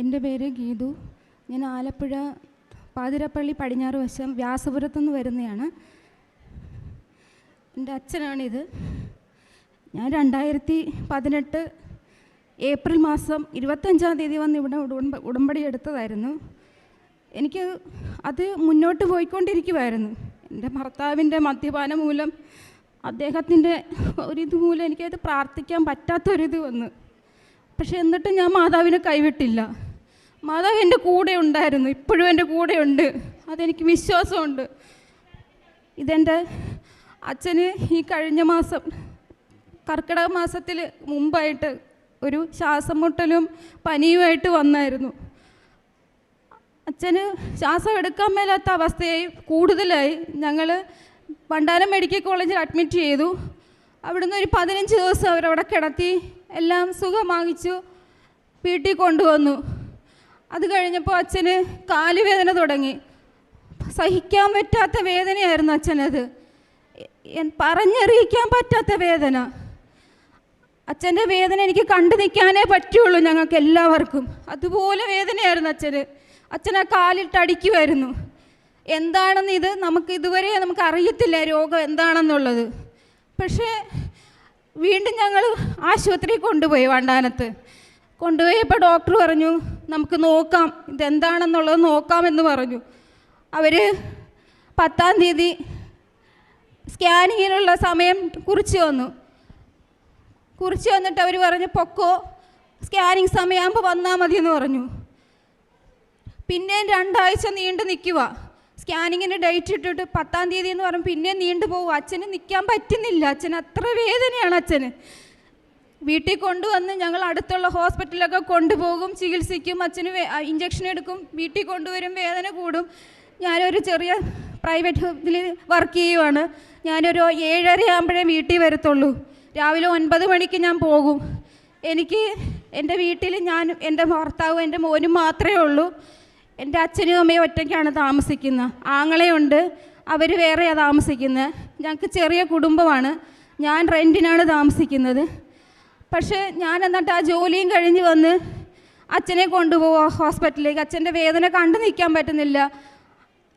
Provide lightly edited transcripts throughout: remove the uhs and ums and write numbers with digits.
എൻ്റെ പേര് ഗീതു. ഞാൻ ആലപ്പുഴ പാതിരപ്പള്ളി പടിഞ്ഞാറ് വശം വ്യാസപുരത്തുനിന്ന് വരുന്നതാണ്. എൻ്റെ അച്ഛനാണിത്. ഞാൻ 2018 ഏപ്രിൽ മാസം 25-ാം തീയതി വന്ന് ഇവിടെ ഉടമ്പടി എടുത്തതായിരുന്നു. എനിക്ക് അത് മുന്നോട്ട് പോയിക്കൊണ്ടിരിക്കുമായിരുന്നു. എൻ്റെ ഭർത്താവിൻ്റെ മദ്യപാനം മൂലം, അദ്ദേഹത്തിൻ്റെ ഒരിത് മൂലം എനിക്കത് പ്രാർത്ഥിക്കാൻ പറ്റാത്തൊരിത് വന്നു. പക്ഷെ എന്നിട്ടും ഞാൻ മാതാവിനെ കൈവിട്ടില്ല. മാതാവ് എൻ്റെ കൂടെ ഉണ്ടായിരുന്നു, ഇപ്പോഴും എൻ്റെ കൂടെ ഉണ്ട്. അതെനിക്ക് വിശ്വാസമുണ്ട്. ഇതെൻ്റെ അച്ഛന് ഈ കഴിഞ്ഞ മാസം കർക്കിടക മാസത്തിൽ മുമ്പായിട്ട് ഒരു ശ്വാസം മുട്ടലും പനിയുമായിട്ട് വന്നായിരുന്നു. അച്ഛന് ശ്വാസം എടുക്കാൻ മേലാത്ത അവസ്ഥയായി കൂടുതലായി. ഞങ്ങൾ വണ്ടാനം മെഡിക്കൽ കോളേജിൽ അഡ്മിറ്റ് ചെയ്തു. അവിടുന്ന് ഒരു 15 ദിവസം അവരവിടെ കിടത്തി. എല്ലാം സുഖം വാങ്ങിച്ചു വീട്ടിൽ കൊണ്ടുവന്നു. അത് കഴിഞ്ഞപ്പോൾ അച്ഛന് കാലുവേദന തുടങ്ങി. സഹിക്കാൻ പറ്റാത്ത വേദനയായിരുന്നു അച്ഛനത്. പറഞ്ഞറിയിക്കാൻ പറ്റാത്ത വേദന. അച്ഛൻ്റെ വേദന എനിക്ക് കണ്ടു നിൽക്കാനേ പറ്റുള്ളൂ ഞങ്ങൾക്ക് എല്ലാവർക്കും. അതുപോലെ വേദനയായിരുന്നു അച്ഛന്. അച്ഛനെ കാലിട്ട് അടിക്കുമായിരുന്നു. എന്താണെന്ന് ഇത് ഇതുവരെ നമുക്ക് അറിയത്തില്ല രോഗം എന്താണെന്നുള്ളത്. പക്ഷേ വീണ്ടും ഞങ്ങൾ ആശുപത്രിയിൽ കൊണ്ടുപോയി. വണ്ടാനത്ത് കൊണ്ടുപോയപ്പോൾ ഡോക്ടർ പറഞ്ഞു നമുക്ക് നോക്കാം, ഇതെന്താണെന്നുള്ളത് നോക്കാമെന്ന് പറഞ്ഞു. അവർ 10-ാം തീയതി സ്കാനിങ്ങിനുള്ള സമയം കുറിച്ച് വന്നിട്ട് അവർ പറഞ്ഞു പൊക്കോ, സ്കാനിങ് സമയമാകുമ്പോൾ വന്നാൽ മതിയെന്ന് പറഞ്ഞു. പിന്നെയും 2 ആഴ്ച നീണ്ടു നിൽക്കുക. സ്കാനിങ്ങിന് ഡേറ്റ് ഇട്ടിട്ട് 10-ാം തീയതി എന്ന് പറഞ്ഞു. പിന്നെയും നീണ്ടു പോകും. അച്ഛന് നിൽക്കാൻ പറ്റുന്നില്ല. അച്ഛന് അത്ര വേദനയാണ് അച്ഛന്. വീട്ടിൽ കൊണ്ടുവന്ന് ഞങ്ങൾ അടുത്തുള്ള ഹോസ്പിറ്റലൊക്കെ കൊണ്ടുപോകും, ചികിത്സിക്കും, അച്ഛന് ഇഞ്ചക്ഷൻ എടുക്കും, വീട്ടിൽ കൊണ്ടുവരും, വേദന കൂടും. ഞാനൊരു ചെറിയ പ്രൈവറ്റ് ഇതിൽ വർക്ക് ചെയ്യുവാണ്. ഞാനൊരു 7:30 ആകുമ്പോഴേ വീട്ടിൽ വരത്തുള്ളൂ. രാവിലെ 9 മണിക്ക് ഞാൻ പോകും. എനിക്ക് എൻ്റെ വീട്ടിൽ ഞാനും എൻ്റെ ഭർത്താവും എൻ്റെ മോനും മാത്രമേ ഉള്ളൂ. എൻ്റെ അച്ഛനും അമ്മയും ഒറ്റയ്ക്കാണ് താമസിക്കുന്നത്. ആങ്ങളയുണ്ട്, അവർ വേറെയാണ് താമസിക്കുന്നത്. ഞങ്ങൾക്ക് ചെറിയ കുടുംബമാണ്. ഞാൻ റെൻറ്റിനാണ് താമസിക്കുന്നത്. പക്ഷേ ഞാൻ എന്നിട്ട് ആ ജോലിയും കഴിഞ്ഞ് വന്ന് അച്ഛനെ കൊണ്ടുപോവുക ഹോസ്പിറ്റലിലേക്ക്. അച്ഛൻ്റെ വേദന കണ്ടു നിൽക്കാൻ പറ്റുന്നില്ല.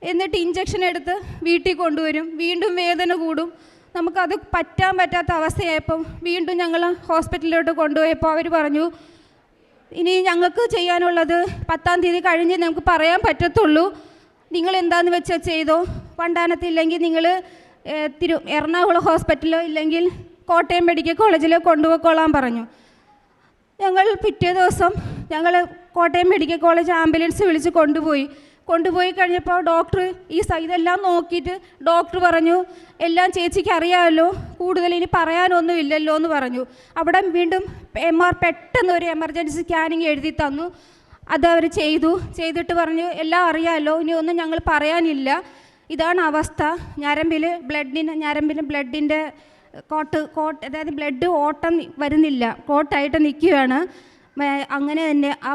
എന്നിട്ട് ഇഞ്ചക്ഷൻ എടുത്ത് വീട്ടിൽ കൊണ്ടുവരും. വീണ്ടും വേദന കൂടും. നമുക്കത് പറ്റാത്ത അവസ്ഥയായപ്പം വീണ്ടും ഞങ്ങൾ ഹോസ്പിറ്റലിലോട്ട് കൊണ്ടുപോയപ്പോൾ അവർ പറഞ്ഞു ഇനി ഞങ്ങൾക്ക് ചെയ്യാനുള്ളത് 10-ാം തീയതി കഴിഞ്ഞ് നമുക്ക് പറയാൻ പറ്റത്തുള്ളൂ. നിങ്ങൾ എന്താണെന്ന് വെച്ചാൽ ചെയ്തോ. വണ്ടാനത്തില്ലെങ്കിൽ നിങ്ങൾ എറണാകുളം ഹോസ്പിറ്റലോ ഇല്ലെങ്കിൽ കോട്ടയം മെഡിക്കൽ കോളേജിലോ കൊണ്ടുപോയിക്കോളാൻ പറഞ്ഞു. ഞങ്ങൾ പിറ്റേ ദിവസം ഞങ്ങൾ കോട്ടയം മെഡിക്കൽ കോളേജ് ആംബുലൻസ് വിളിച്ച് കൊണ്ടുപോയി കഴിഞ്ഞപ്പോൾ ഡോക്ടർ ഇതെല്ലാം നോക്കിയിട്ട് ഡോക്ടർ പറഞ്ഞു എല്ലാം ചേച്ചിക്ക് അറിയാമല്ലോ, കൂടുതൽ ഇനി പറയാനൊന്നും ഇല്ലല്ലോ എന്ന് പറഞ്ഞു. അവിടെ വീണ്ടും പെട്ടെന്ന് ഒരു എമർജൻസി സ്കാനിങ് എഴുതി തന്നു. അതവർ ചെയ്തിട്ട് പറഞ്ഞു എല്ലാം അറിയാമല്ലോ, ഇനി ഒന്നും ഞങ്ങൾ പറയാനില്ല. ഇതാണ് അവസ്ഥ. ഞരമ്പിന് ബ്ലഡിൻ്റെ അതായത് ബ്ലഡ് ഓട്ടം വരുന്നില്ല, കോട്ടായിട്ട് നിൽക്കുകയാണ്. അങ്ങനെ തന്നെ ആ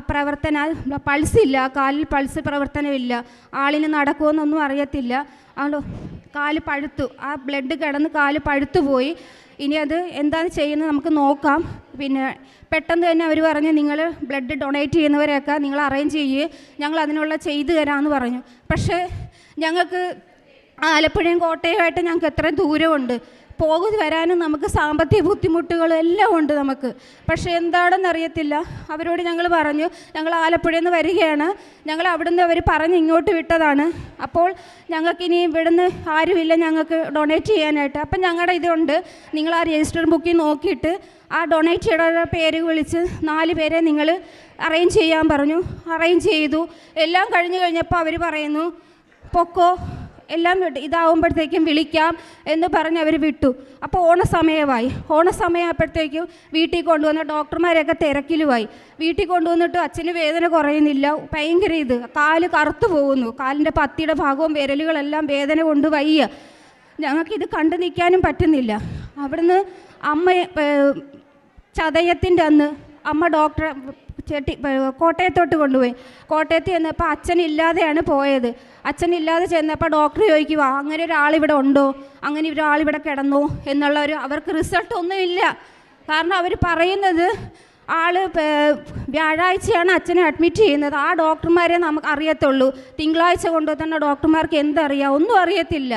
പൾസില്ല, കാലിൽ പൾസ് പ്രവർത്തനമില്ല. ആളിന് നടക്കുമെന്നൊന്നും അറിയത്തില്ല. കാല് പഴുത്തു, ആ ബ്ലഡ് കിടന്ന് കാല് പഴുത്തു പോയി. ഇനി അത് എന്താണ് ചെയ്യുന്നത് നമുക്ക് നോക്കാം. പിന്നെ പെട്ടെന്ന് തന്നെ അവർ പറഞ്ഞു നിങ്ങൾ ബ്ലഡ് ഡൊണേറ്റ് ചെയ്യുന്നവരെയൊക്കെ നിങ്ങൾ അറേഞ്ച് ചെയ്യുക, ഞങ്ങൾ അതിനുള്ള ചെയ്തു തരാമെന്ന് പറഞ്ഞു. പക്ഷേ ഞങ്ങൾക്ക് ആലപ്പുഴയും കോട്ടയമായിട്ട് ഞങ്ങൾക്ക് എത്രയും ദൂരമുണ്ട്. വരാനും നമുക്ക് സാമ്പത്തിക ബുദ്ധിമുട്ടുകളും എല്ലാം ഉണ്ട് നമുക്ക്. പക്ഷേ എന്താണെന്ന് അറിയത്തില്ല. അവരോട് ഞങ്ങൾ പറഞ്ഞു ഞങ്ങൾ ആലപ്പുഴയിൽ നിന്ന് വരികയാണ്, ഞങ്ങൾ അവിടുന്ന് അവർ പറഞ്ഞ് ഇങ്ങോട്ട് വിട്ടതാണ്. അപ്പോൾ ഞങ്ങൾക്കിനി ഇവിടുന്ന് ആരുമില്ല ഞങ്ങൾക്ക് ഡൊണേറ്റ് ചെയ്യാനായിട്ട്. അപ്പം ഞങ്ങളുടെ ഇതുണ്ട്, നിങ്ങൾ ആ രജിസ്റ്റർ ബുക്കിൽ നോക്കിയിട്ട് ആ ഡൊണേറ്റ് ചെയ്ത പേര് വിളിച്ച് 4 പേരെ നിങ്ങൾ അറേഞ്ച് ചെയ്യാൻ പറഞ്ഞു. അറേഞ്ച് ചെയ്തു. എല്ലാം കഴിഞ്ഞപ്പോൾ അവർ പറയുന്നു പൊക്കോ, എല്ലാം ഇതാവുമ്പോഴത്തേക്കും വിളിക്കാം എന്ന് പറഞ്ഞ് അവർ വിട്ടു. അപ്പോൾ ഓണസമയമായപ്പോഴത്തേക്കും വീട്ടിൽ കൊണ്ടുവന്ന ഡോക്ടർമാരൊക്കെ തിരക്കിലുമായി. വീട്ടിൽ കൊണ്ടുവന്നിട്ട് അച്ഛന് വേദന കുറയുന്നില്ല, ഭയങ്കര കാല് കറുത്തു പോകുന്നു. കാലിൻ്റെ പത്തിയുടെ ഭാഗവും വിരലുകളെല്ലാം വേദന കൊണ്ട് വയ്യ. ഞങ്ങൾക്കിത് കണ്ടു നിൽക്കാനും പറ്റുന്നില്ല. അവിടുന്ന് ചതയത്തിൻ്റെ അന്ന് അമ്മ ഡോക്ടറെ കോട്ടയത്തോട്ട് കൊണ്ടുപോയി. കോട്ടയത്ത് ചെന്നപ്പോൾ അച്ഛനില്ലാതെയാണ് പോയത്. അച്ഛനില്ലാതെ ചെന്നപ്പോൾ ഡോക്ടർ ചോദിക്കുക അങ്ങനെ ഒരാളിവിടെ ഉണ്ടോ, അങ്ങനെ ഒരാളിവിടെ കിടന്നോ അവർക്ക് റിസൾട്ട് ഒന്നുമില്ല. കാരണം അവർ പറയുന്നത് ആൾ വ്യാഴാഴ്ചയാണ് അച്ഛനെ അഡ്മിറ്റ് ചെയ്യുന്നത്. ആ ഡോക്ടർമാരെ നമുക്ക് അറിയത്തുള്ളൂ. തിങ്കളാഴ്ച കൊണ്ടുവന്ന ഡോക്ടർമാർക്ക് എന്തറിയാം? ഒന്നും അറിയത്തില്ല.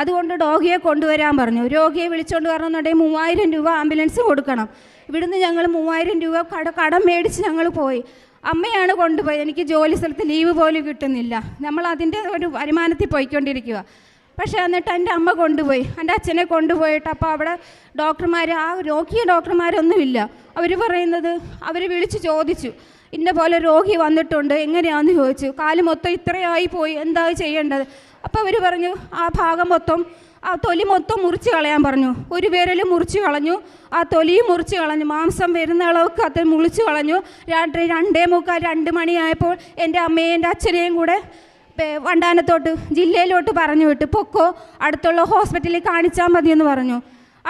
അതുകൊണ്ട് രോഗിയെ കൊണ്ടുവരാൻ പറഞ്ഞു. രോഗിയെ വിളിച്ചുകൊണ്ട് വരണമെന്നുണ്ടെങ്കിൽ 3000 രൂപ ആംബുലൻസ് കൊടുക്കണം. ഇവിടുന്ന് ഞങ്ങൾ 3000 രൂപ കടം മേടിച്ച് ഞങ്ങൾ പോയി. അമ്മയാണ് കൊണ്ടുപോയി. എനിക്ക് ജോലി സ്ഥലത്ത് ലീവ് പോലും കിട്ടുന്നില്ല. നമ്മൾ അതിൻ്റെ ഒരു വരുമാനത്തിൽ പോയിക്കൊണ്ടിരിക്കുക. പക്ഷേ എന്നിട്ട് എൻ്റെ അമ്മ കൊണ്ടുപോയി, എൻ്റെ അച്ഛനെ കൊണ്ടുപോയിട്ട് അപ്പോൾ അവിടെ ഡോക്ടർമാർ, ആ രോഗിയെ ഡോക്ടർമാരൊന്നുമില്ല. അവർ പറയുന്നത്, അവർ വിളിച്ച് ചോദിച്ചു, ഇന്ന പോലെ രോഗി വന്നിട്ടുണ്ട്, എങ്ങനെയാണെന്ന് ചോദിച്ചു. കാല് മൊത്തം ഇത്രയായി പോയി, എന്താ ചെയ്യേണ്ടത്? അപ്പോൾ അവർ പറഞ്ഞു, ആ ഭാഗം മൊത്തം, ആ തൊലി മൊത്തം മുറിച്ച് കളയാൻ പറഞ്ഞു. ഒരു വിരൽ മുറിച്ച് കളഞ്ഞു, ആ തൊലിയും മുറിച്ച് കളഞ്ഞു, മാംസം വരുന്ന അളവൊക്കെ അത് മുറിച്ച് കളഞ്ഞു. 2:45 മണിയായപ്പോൾ എൻ്റെ അമ്മയും എൻ്റെ അച്ഛനെയും കൂടെ വണ്ടാനത്തോട്ട് ജില്ലയിലോട്ട് പറഞ്ഞു വിട്ടു. പൊക്കോ, അടുത്തുള്ള ഹോസ്പിറ്റലിൽ കാണിച്ചാൽ മതിയെന്ന് പറഞ്ഞു.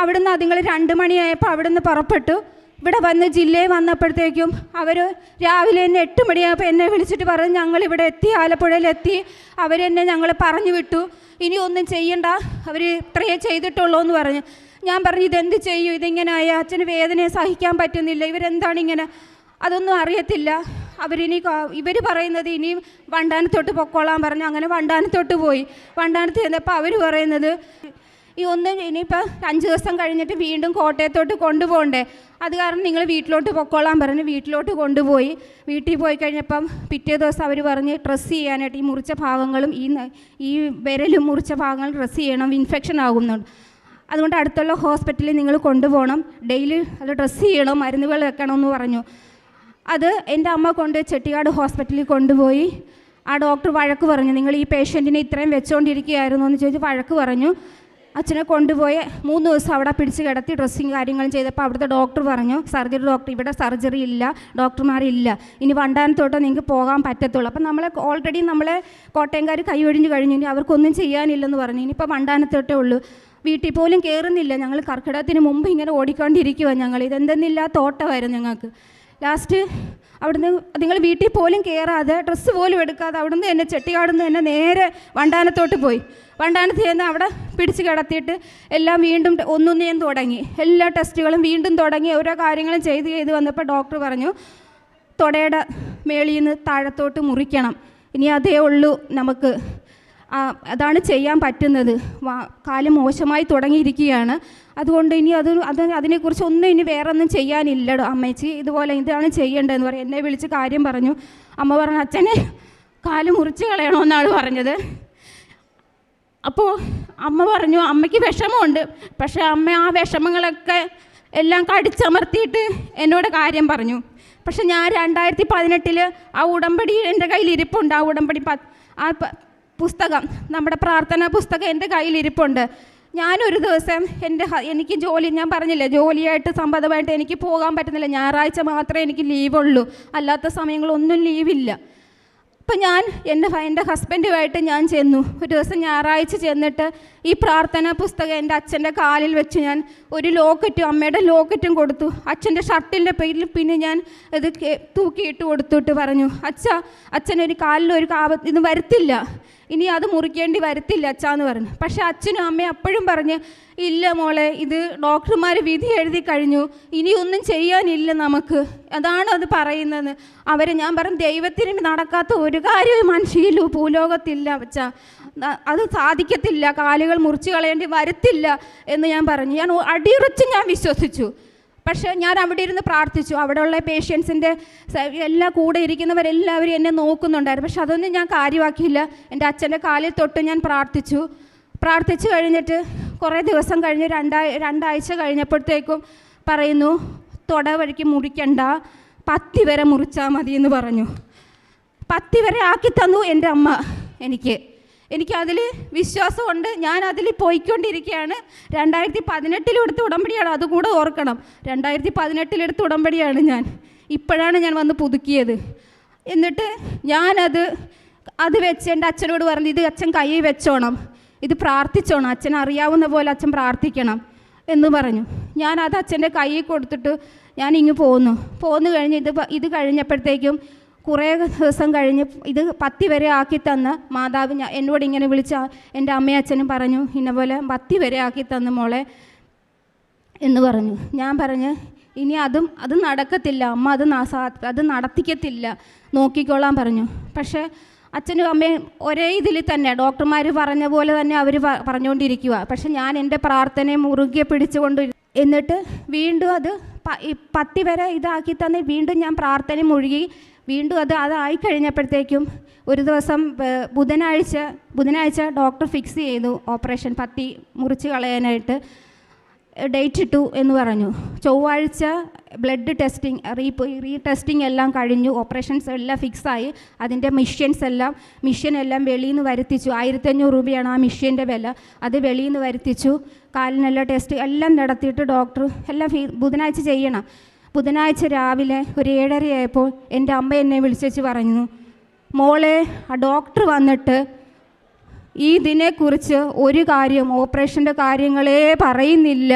അവിടുന്ന് അതുങ്ങൾ 2 മണിയായപ്പോൾ അവിടുന്ന് പുറപ്പെട്ടു. ഇവിടെ വന്ന് ജില്ലയിൽ വന്നപ്പോഴത്തേക്കും അവർ രാവിലെ തന്നെ 8 മണിയായപ്പോൾ എന്നെ വിളിച്ചിട്ട് പറഞ്ഞു, ഞങ്ങളിവിടെ എത്തി, ആലപ്പുഴയിലെത്തി. അവരെന്നെ ഞങ്ങൾ പറഞ്ഞു വിട്ടു, ഇനി ഒന്നും ചെയ്യണ്ട, അവർ ഇത്രയേ ചെയ്തിട്ടുള്ളൂ എന്ന് പറഞ്ഞു. ഞാൻ പറഞ്ഞു, ഇതെന്ത് ചെയ്യും? ഇതിങ്ങനായ അച്ഛന് വേദനയെ സഹിക്കാൻ പറ്റുന്നില്ല, ഇവരെന്താണ് ഇങ്ങനെ? അതൊന്നും അറിയത്തില്ല. ഇവർ പറയുന്നത് ഇനിയും വണ്ടാനത്തോട്ട് പൊക്കോളാൻ പറഞ്ഞു. അങ്ങനെ വണ്ടാനത്തോട്ട് പോയി. വണ്ടാനത്ത് ചെന്നപ്പോൾ അവർ പറയുന്നത്, ഇനിയിപ്പോൾ 5 ദിവസം കഴിഞ്ഞിട്ട് വീണ്ടും കോട്ടയത്തോട്ട് കൊണ്ടുപോകണ്ടേ, അത് കാരണം നിങ്ങൾ വീട്ടിലോട്ട് പൊക്കോളാൻ പറഞ്ഞു. വീട്ടിലോട്ട് കൊണ്ടുപോയി. വീട്ടിൽ പോയി കഴിഞ്ഞപ്പം പിറ്റേ ദിവസം അവർ പറഞ്ഞ് ഡ്രസ്സ് ചെയ്യാനായിട്ട് ഈ മുറിച്ച ഭാഗങ്ങളും ഈ വിരലും മുറിച്ച ഭാഗങ്ങൾ ഡ്രസ്സ് ചെയ്യണം, ഇൻഫെക്ഷൻ ആകുന്നുണ്ട്. അതുകൊണ്ട് അടുത്തുള്ള ഹോസ്പിറ്റലിൽ നിങ്ങൾ കൊണ്ടുപോകണം, ഡെയിലി അത് ഡ്രസ്സ് ചെയ്യണം, മരുന്നുകൾ വെക്കണമെന്ന് പറഞ്ഞു. അത് എൻ്റെ അമ്മ കൊണ്ട് ചെട്ടിയാട് ഹോസ്പിറ്റലിൽ കൊണ്ടുപോയി. ആ ഡോക്ടർ വഴക്ക് പറഞ്ഞു, നിങ്ങൾ ഈ പേഷ്യൻറ്റിനെ ഇത്രയും വെച്ചുകൊണ്ടിരിക്കുകയായിരുന്നു എന്ന് ചോദിച്ച് വഴക്ക് പറഞ്ഞു. അച്ഛനെ കൊണ്ടുപോയി 3 ദിവസം അവിടെ പിടിച്ച് കിടത്തി ഡ്രസ്സിങ് കാര്യങ്ങളും ചെയ്തപ്പോൾ അവിടുത്തെ ഡോക്ടർ പറഞ്ഞു, സർജറി ഡോക്ടർ, ഇവിടെ സർജറി ഇല്ല, ഡോക്ടർമാരില്ല, ഇനി വണ്ടാനത്തോട്ട് നിങ്ങൾക്ക് പോകാൻ പറ്റത്തുള്ളൂ. അപ്പം ഓൾറെഡി നമ്മളെ കോട്ടയംകാർ കൈയൊഴിഞ്ഞ് കഴിഞ്ഞു, ഇനി അവർക്കൊന്നും ചെയ്യാനില്ലെന്ന് പറഞ്ഞു. ഇനിയിപ്പോൾ വണ്ടാനത്തോട്ടേ ഉള്ളൂ. വീട്ടിൽ പോലും കയറുന്നില്ല. ഞങ്ങൾ കർക്കിടകത്തിന് മുമ്പ് ഇങ്ങനെ ഓടിക്കൊണ്ടിരിക്കുക. ഞങ്ങൾ ഇതെന്തെന്നില്ലാത്ത ഓട്ടമായിരുന്നു ഞങ്ങൾക്ക്. ലാസ്റ്റ് അവിടുന്ന് നിങ്ങൾ വീട്ടിൽ പോലും കയറാതെ ഡ്രസ്സ് പോലും എടുക്കാതെ അവിടുന്ന് തന്നെ ചെട്ടിയാടുന്ന് തന്നെ നേരെ വണ്ടാനത്തോട്ട് പോയി. വണ്ടാനത്ത് ചെന്ന് അവിടെ പിടിച്ച് കിടത്തിയിട്ട് എല്ലാം വീണ്ടും ഒന്നൊന്നേം തുടങ്ങി. എല്ലാ ടെസ്റ്റുകളും വീണ്ടും തുടങ്ങി. ഓരോ കാര്യങ്ങളും ചെയ്ത് വന്നപ്പോൾ ഡോക്ടർ പറഞ്ഞു, തൊടയുടെ മേളിൽ നിന്ന് താഴത്തോട്ട് മുറിക്കണം, ഇനി അതേ ഉള്ളൂ നമുക്ക്, അതാണ് ചെയ്യാൻ പറ്റുന്നത്. കാല് മോശമായി തുടങ്ങിയിരിക്കുകയാണ്, അതുകൊണ്ട് ഇനി അതിനെക്കുറിച്ച് ഒന്നും ഇനി വേറെ ഒന്നും ചെയ്യാനില്ലടോ അമ്മച്ചി, ഇതുപോലെ ഇതാണ് ചെയ്യേണ്ടതെന്ന് പറയും. എന്നെ വിളിച്ച് കാര്യം പറഞ്ഞു. അമ്മ പറഞ്ഞു, അച്ഛനെ കാല് മുറിച്ച് കളയണമെന്നാണ് പറഞ്ഞത്. അപ്പോൾ അമ്മ പറഞ്ഞു, അമ്മയ്ക്ക് വിഷമമുണ്ട്, പക്ഷേ അമ്മ ആ വിഷമങ്ങളൊക്കെ എല്ലാം കടിച്ചമർത്തിയിട്ട് എന്നോട് കാര്യം പറഞ്ഞു. പക്ഷെ ഞാൻ 2018 ആ ഉടമ്പടി എൻ്റെ കയ്യിൽ ഇരിപ്പുണ്ട്. ആ ഉടമ്പടി പുസ്തകം, നമ്മുടെ പ്രാർത്ഥനാ പുസ്തകം എൻ്റെ കയ്യിലിരിപ്പുണ്ട്. ഞാനൊരു ദിവസം എനിക്ക് ഞാൻ പറഞ്ഞില്ലേ, ജോലിയായിട്ട് സംബന്ധമായിട്ട് എനിക്ക് പോകാൻ പറ്റുന്നില്ല. ഞായറാഴ്ച മാത്രമേ എനിക്ക് ലീവുള്ളൂ, അല്ലാത്ത സമയങ്ങളൊന്നും ലീവില്ല. അപ്പം ഞാൻ എൻ്റെ ഹസ്ബൻഡുമായിട്ട് ഞാൻ ചെന്നു. ഒരു ദിവസം ഞായറാഴ്ച ചെന്നിട്ട് ഈ പ്രാർത്ഥനാ പുസ്തകം എൻ്റെ അച്ഛൻ്റെ കാലിൽ വെച്ച് ഞാൻ ഒരു ലോക്കറ്റും അമ്മയുടെ ലോക്കറ്റും കൊടുത്തു. അച്ഛൻ്റെ ഷർട്ടിൻ്റെ പേരിൽ പിന്നെ ഞാൻ ഇത് തൂക്കിയിട്ട് കൊടുത്തിട്ട് പറഞ്ഞു, അച്ഛനൊരു കാലിലൊരു ഇത് വരുത്തില്ല, ഇനി അത് മുറിക്കേണ്ടി വരത്തില്ല അച്ഛാന്ന് പറഞ്ഞു. പക്ഷേ അച്ഛനും അമ്മയും അപ്പോഴും പറഞ്ഞ്, ഇല്ല മോളെ, ഇത് ഡോക്ടർമാർ വിധി എഴുതി കഴിഞ്ഞു, ഇനിയൊന്നും ചെയ്യാനില്ല നമുക്ക്, അതാണ് അത് പറയുന്നത്. ഞാൻ പറഞ്ഞു, ദൈവത്തിന് നടക്കാത്ത ഒരു കാര്യവും മനുഷ്യയിലൂ ഭൂലോകത്തില്ല അച്ഛാ, അത് സാധിക്കത്തില്ല, കാലുകൾ മുറിച്ച് കളയേണ്ടി വരത്തില്ല എന്ന് ഞാൻ പറഞ്ഞു. ഞാൻ അടിയുറച്ച് ഞാൻ വിശ്വസിച്ചു. പക്ഷേ ഞാൻ അവിടെ ഇരുന്ന് പ്രാർത്ഥിച്ചു. അവിടെയുള്ള പേഷ്യൻസിൻ്റെ എല്ലാ കൂടെ ഇരിക്കുന്നവരെല്ലാവരും എന്നെ നോക്കുന്നുണ്ടായിരുന്നു. പക്ഷെ അതൊന്നും ഞാൻ കാര്യമാക്കിയില്ല. എൻ്റെ അച്ഛൻ്റെ കാലിൽ തൊട്ട് ഞാൻ പ്രാർത്ഥിച്ചു കഴിഞ്ഞിട്ട് കുറേ ദിവസം കഴിഞ്ഞ് രണ്ടാഴ്ച കഴിഞ്ഞപ്പോഴത്തേക്കും പറയുന്നു, തൊട വഴിക്ക് മുറിക്കണ്ട, 10 വരെ മുറിച്ചാൽ മതി എന്ന് പറഞ്ഞു. 10 വരെ ആക്കി തന്നു എൻ്റെ അമ്മ. എനിക്കതിൽ വിശ്വാസമുണ്ട്. ഞാൻ അതിൽ പോയിക്കൊണ്ടിരിക്കുകയാണ്. 2018 എടുത്ത ഉടമ്പടിയാണ്, അതുകൂടെ ഓർക്കണം. 2018 എടുത്ത ഉടമ്പടിയാണ് ഞാൻ. ഇപ്പോഴാണ് ഞാൻ വന്ന് പുതുക്കിയത്. എന്നിട്ട് അത് വെച്ച് എൻ്റെ അച്ഛനോട് പറഞ്ഞു, ഇത് അച്ഛൻ കൈ വെച്ചോണം, ഇത് പ്രാർത്ഥിച്ചോണം, അച്ഛൻ അറിയാവുന്ന പോലെ അച്ഛൻ പ്രാർത്ഥിക്കണം എന്ന് പറഞ്ഞു. ഞാനത് അച്ഛൻ്റെ കൈ കൊടുത്തിട്ട് ഞാൻ ഇങ്ങ് പോന്നു കഴിഞ്ഞ് ഇത് കഴിഞ്ഞപ്പോഴത്തേക്കും കുറേ ദിവസം കഴിഞ്ഞ് ഇത് 10 വരെ ആക്കി തന്ന മാതാവ് എന്നോട് ഇങ്ങനെ വിളിച്ച എൻ്റെ അമ്മയും അച്ഛനും പറഞ്ഞു, ഇന്നപോലെ 10 വരെ ആക്കി തന്ന മോളെ എന്ന് പറഞ്ഞു. ഞാൻ പറഞ്ഞു, ഇനി അത് നടക്കത്തില്ല, അമ്മ അത് നടത്തിക്കത്തില്ല, നോക്കിക്കോളാൻ പറഞ്ഞു. പക്ഷേ അച്ഛനും അമ്മയും ഒരേ ഇതിൽ തന്നെ ഡോക്ടർമാർ പറഞ്ഞ പോലെ തന്നെ അവർ പറഞ്ഞുകൊണ്ടിരിക്കുക. പക്ഷെ ഞാൻ എൻ്റെ പ്രാർത്ഥനയെ മുറുകെ പിടിച്ചുകൊണ്ട് എന്നിട്ട് വീണ്ടും അത് പത്തി വരെ ഇതാക്കി തന്നെ വീണ്ടും ഞാൻ പ്രാർത്ഥന മുഴുകി. വീണ്ടും അതായി കഴിഞ്ഞപ്പോഴത്തേക്കും ഒരു ദിവസം ബുധനാഴ്ച ഡോക്ടർ ഫിക്സ് ചെയ്തു ഓപ്പറേഷൻ പത്തി മുറിച്ച് കളയാനായിട്ട് ഡേറ്റ് ഇട്ടു എന്ന് പറഞ്ഞു. ചൊവ്വാഴ്ച ബ്ലഡ് ടെസ്റ്റിംഗ് റീടെസ്റ്റിംഗ് എല്ലാം കഴിഞ്ഞു, ഓപ്പറേഷൻസ് എല്ലാം ഫിക്സായി. അതിൻ്റെ മിഷ്യനെല്ലാം വെളിയിൽ നിന്ന് വരുത്തിച്ചു. 1500 രൂപയാണ് ആ മിഷ്യൻ്റെ വില. അത് വെളിയിൽ നിന്ന് വരുത്തിച്ചു. കാലിനെല്ലാം ടെസ്റ്റ് എല്ലാം നടത്തിയിട്ട് ഡോക്ടർ എല്ലാം ബുധനാഴ്ച ചെയ്യണം. ബുധനാഴ്ച രാവിലെ ഒരു 7:30 ആയപ്പോൾ എൻ്റെ അമ്മ എന്നെ വിളിച്ചു പറഞ്ഞു, മോളെ ആ ഡോക്ടർ വന്നിട്ട് ഇതിനെക്കുറിച്ച് ഒരു കാര്യം ഓപ്പറേഷൻ്റെ കാര്യങ്ങളേ പറയുന്നില്ല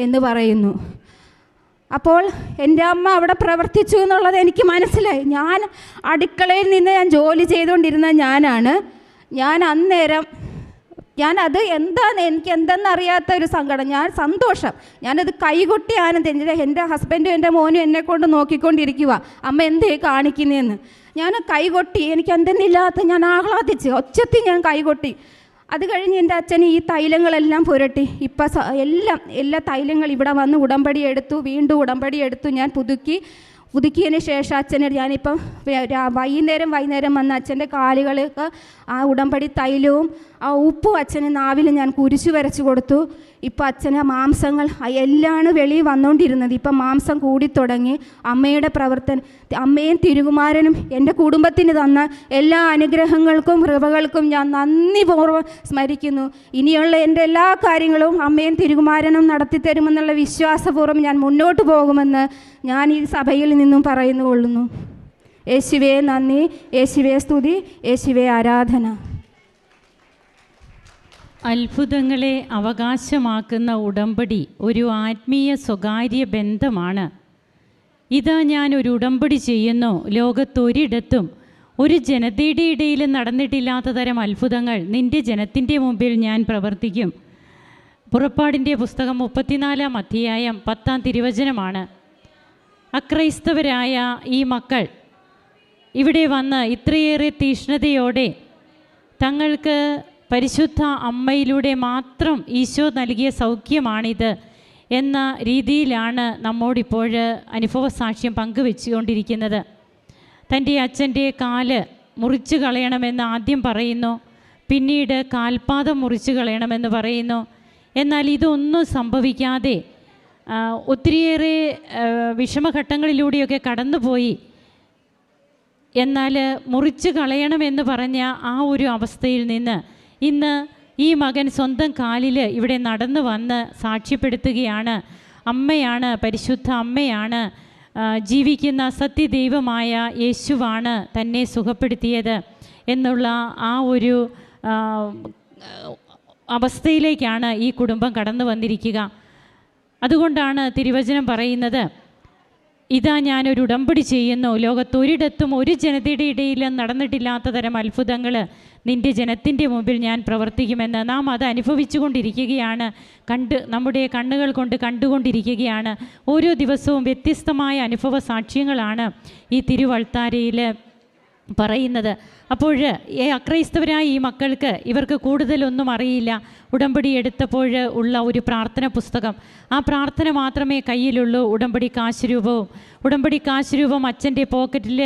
എന്ന് പറയുന്നു. അപ്പോൾ എൻ്റെ അമ്മ അവിടെ പ്രവർത്തിച്ചു എന്നുള്ളത് എനിക്ക് മനസ്സിലായി. ഞാൻ അടുക്കളയിൽ നിന്ന് ഞാൻ ജോലി ചെയ്തുകൊണ്ടിരുന്ന ഞാൻ അന്നേരം അത് എനിക്ക് എന്തെന്നറിയാത്ത ഒരു സങ്കടം, സന്തോഷം, ഞാനത് കൈകൊട്ടി ആനന്ദം. എൻ്റെ ഹസ്ബൻഡും എൻ്റെ മോനും എന്നെക്കൊണ്ട് നോക്കിക്കൊണ്ടിരിക്കുക, അമ്മ എന്തേ കാണിക്കുന്നതെന്ന്. ഞാൻ കൈകൊട്ടി, എനിക്ക് എന്തെന്നില്ലാത്ത ഞാൻ ആഹ്ലാദിച്ച് ഒച്ചത്തിൽ ഞാൻ കൈകൊട്ടി. അത് കഴിഞ്ഞ് എൻ്റെ അച്ഛൻ ഈ തൈലങ്ങളെല്ലാം പുരട്ടി. ഇപ്പം എല്ലാ തൈലങ്ങൾ ഇവിടെ വന്ന് വീണ്ടും ഉടമ്പടി എടുത്തു. ഞാൻ പുതുക്കിയതിന് ശേഷം അച്ഛനെ ഞാനിപ്പം വൈകുന്നേരം വന്ന് അച്ഛൻ്റെ കാലുകൾക്ക് ആ ഉടമ്പടി തൈലവും ആ ഉപ്പും അച്ഛന് നാവിൽ ഞാൻ കുരിശു വരച്ച് കൊടുത്തു. ഇപ്പം അച്ഛന് മാംസങ്ങൾ എല്ലാം വെളിയിൽ വന്നുകൊണ്ടിരുന്നത്. ഇപ്പം മാംസം കൂടിത്തുടങ്ങി. അമ്മയുടെ അമ്മയും തിരുകുമാരനും എൻ്റെ കുടുംബത്തിന് തന്ന എല്ലാ അനുഗ്രഹങ്ങൾക്കും കൃപകൾക്കും ഞാൻ നന്ദിപൂർവ്വം സ്മരിക്കുന്നു. ഇനിയുള്ള എൻ്റെ എല്ലാ കാര്യങ്ങളും അമ്മയും തിരുകുമാരനും നടത്തിത്തരുമെന്നുള്ള വിശ്വാസപൂർവ്വം ഞാൻ മുന്നോട്ട് പോകുമെന്ന് ഞാൻ ഈ സഭയിൽ നിന്നും പറയുന്നുകൊള്ളുന്നു. യേശുവേ നന്ദി, യേശുവേ സ്തുതി, യേശുവേ ആരാധന. അത്ഭുതങ്ങളെ അവകാശമാക്കുന്ന ഉടമ്പടി ഒരു ആത്മീയ സ്വകാര്യ ബന്ധമാണ്. ഇതാ ഞാൻ ഒരു ഉടമ്പടി ചെയ്യുന്നു, ലോകത്തൊരിടത്തും ഒരു ജനതയുടെ ഇടയിൽ നടന്നിട്ടില്ലാത്ത തരം അത്ഭുതങ്ങൾ നിൻ്റെ ജനത്തിൻ്റെ മുമ്പിൽ ഞാൻ പ്രവർത്തിക്കും. പുറപ്പാടിൻ്റെ പുസ്തകം 34-ാം അധ്യായം 10-ാം തിരുവചനമാണ്. അക്രൈസ്തവരായ ഈ മക്കൾ ഇവിടെ വന്ന് ഇത്രയേറെ തീഷ്ണതയോടെ തങ്ങൾക്ക് പരിശുദ്ധ അമ്മയിലൂടെ മാത്രം ഈശോ നൽകിയ സൗഖ്യമാണിത് എന്ന രീതിയിലാണ് നമ്മോടിപ്പോൾ അനുഭവസാക്ഷ്യം പങ്കുവെച്ചുകൊണ്ടിരിക്കുന്നത്. തൻ്റെ അച്ഛൻ്റെ കാല് മുറിച്ചു കളയണമെന്ന് ആദ്യം പറയുന്നു, പിന്നീട് കാൽപാദം മുറിച്ചു കളയണമെന്ന് പറയുന്നു. എന്നാൽ ഇതൊന്നും സംഭവിക്കാതെ ഒത്തിരിയേറെ വിഷമഘട്ടങ്ങളിലൂടെയൊക്കെ കടന്നുപോയി. എന്നാൽ മുറിച്ചു കളയണമെന്ന് പറഞ്ഞ ആ ഒരു അവസ്ഥയിൽ നിന്ന് ഇന്ന് ഈ മകൻ സ്വന്തം കാലിൽ ഇവിടെ നടന്നു വന്ന് സാക്ഷ്യപ്പെടുത്തുകയാണ്. അമ്മയാണ്, പരിശുദ്ധ അമ്മയാണ്, ജീവിക്കുന്ന സത്യദൈവമായ യേശുവാണ് തന്നെ സുഖപ്പെടുത്തിയത് എന്നുള്ള ആ ഒരു അവസ്ഥയിലേക്കാണ് ഈ കുടുംബം കടന്നു വന്നിരിക്കുക. അതുകൊണ്ടാണ് തിരുവചനം പറയുന്നത്, ഇതാ ഞാനൊരു ഉടമ്പടി ചെയ്യുന്നു, ലോകത്തൊരിടത്തും ഒരു ജനതയുടെ ഇടയിൽ നടന്നിട്ടില്ലാത്ത തരം അത്ഭുതങ്ങൾ നിൻ്റെ ജനത്തിൻ്റെ മുമ്പിൽ ഞാൻ പ്രവർത്തിക്കുമെന്ന്. നാം അത് അനുഭവിച്ചു കൊണ്ടിരിക്കുകയാണ്, നമ്മുടെ കണ്ണുകൾ കൊണ്ട് കണ്ടുകൊണ്ടിരിക്കുകയാണ്. ഓരോ ദിവസവും വ്യത്യസ്തമായ അനുഭവ സാക്ഷ്യങ്ങളാണ് ഈ തിരുവൾത്താരയിൽ പറയുന്നത്. അപ്പോൾ അക്രൈസ്തവരായ ഈ മക്കൾക്ക് ഇവർക്ക് കൂടുതലൊന്നും അറിയില്ല. ഉടമ്പടി എടുത്തപ്പോൾ ഉള്ള ഒരു പ്രാർത്ഥന പുസ്തകം, ആ പ്രാർത്ഥന മാത്രമേ കയ്യിലുള്ളൂ. ഉടമ്പടി കാശ് രൂപം അച്ഛൻ്റെ പോക്കറ്റിൽ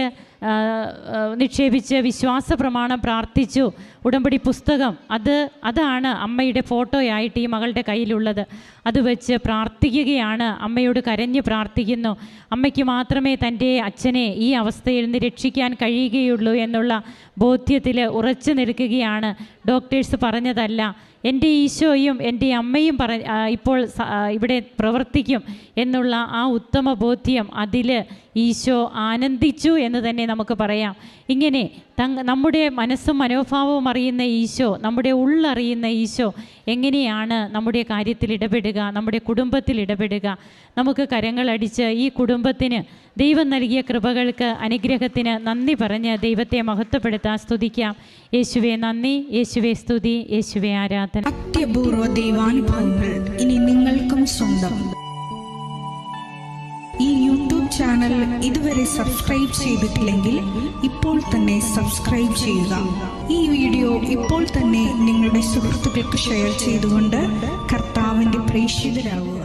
നിക്ഷേപിച്ച് വിശ്വാസ പ്രമാണം പ്രാർത്ഥിച്ചു. ഉടമ്പടി പുസ്തകം അതാണ് അമ്മയുടെ ഫോട്ടോയായിട്ട് ഈ മകളുടെ കയ്യിലുള്ളത്. അത് വെച്ച് പ്രാർത്ഥിക്കുകയാണ്, അമ്മയോട് കരഞ്ഞ് പ്രാർത്ഥിക്കുന്നു. അമ്മയ്ക്ക് മാത്രമേ തൻ്റെ അച്ഛനെ ഈ അവസ്ഥയിൽ നിന്ന് രക്ഷിക്കാൻ കഴിയുകയുള്ളൂ എന്നുള്ള ബോധ്യത്തിൽ ഉറച്ചു നിൽക്കുകയാണ്. ഡോക്ടേഴ്സ് പറഞ്ഞതല്ല, എൻ്റെ ഈശോയും എൻ്റെ അമ്മയും ഇപ്പോൾ ഇവിടെ പ്രവർത്തിക്കും എന്നുള്ള ആ ഉത്തമ ബോധ്യം, അതിൽ ഈശോ ആനന്ദിച്ചു എന്ന് തന്നെ നമുക്ക് പറയാം. ഇങ്ങനെ നമ്മുടെ മനസ്സും മനോഭാവവും അറിയുന്ന ഈശോ, നമ്മുടെ ഉള്ളറിയുന്ന ഈശോ എങ്ങനെയാണ് നമ്മുടെ കാര്യത്തിൽ ഇടപെടുക, നമ്മുടെ കുടുംബത്തിൽ ഇടപെടുക. നമുക്ക് കരങ്ങളടിച്ച് ഈ കുടുംബത്തിന് ദൈവം നൽകിയ കൃപകൾക്ക്, അനുഗ്രഹത്തിന് നന്ദി പറഞ്ഞ് ദൈവത്തെ മഹത്വപ്പെടുത്താൻ സ്തുതിക്കാം. യേശുവേ നന്ദി, യേശുവേ സ്തുതി, യേശുവേ ആരാധന. അത്യപൂർവ ദൈവാനുഭവങ്ങൾ ഇനി നിങ്ങൾക്കും സ്വന്തം. ചാനൽ ഇതുവരെ സബ്സ്ക്രൈബ് ചെയ്തിട്ടില്ലെങ്കിൽ ഇപ്പോൾ തന്നെ സബ്സ്ക്രൈബ് ചെയ്യുക. ഈ വീഡിയോ ഇപ്പോൾ തന്നെ നിങ്ങളുടെ സുഹൃത്തുക്കൾക്ക് ഷെയർ ചെയ്തുകൊണ്ട് കർത്താവിൻ്റെ പ്രേക്ഷിതരാകുക.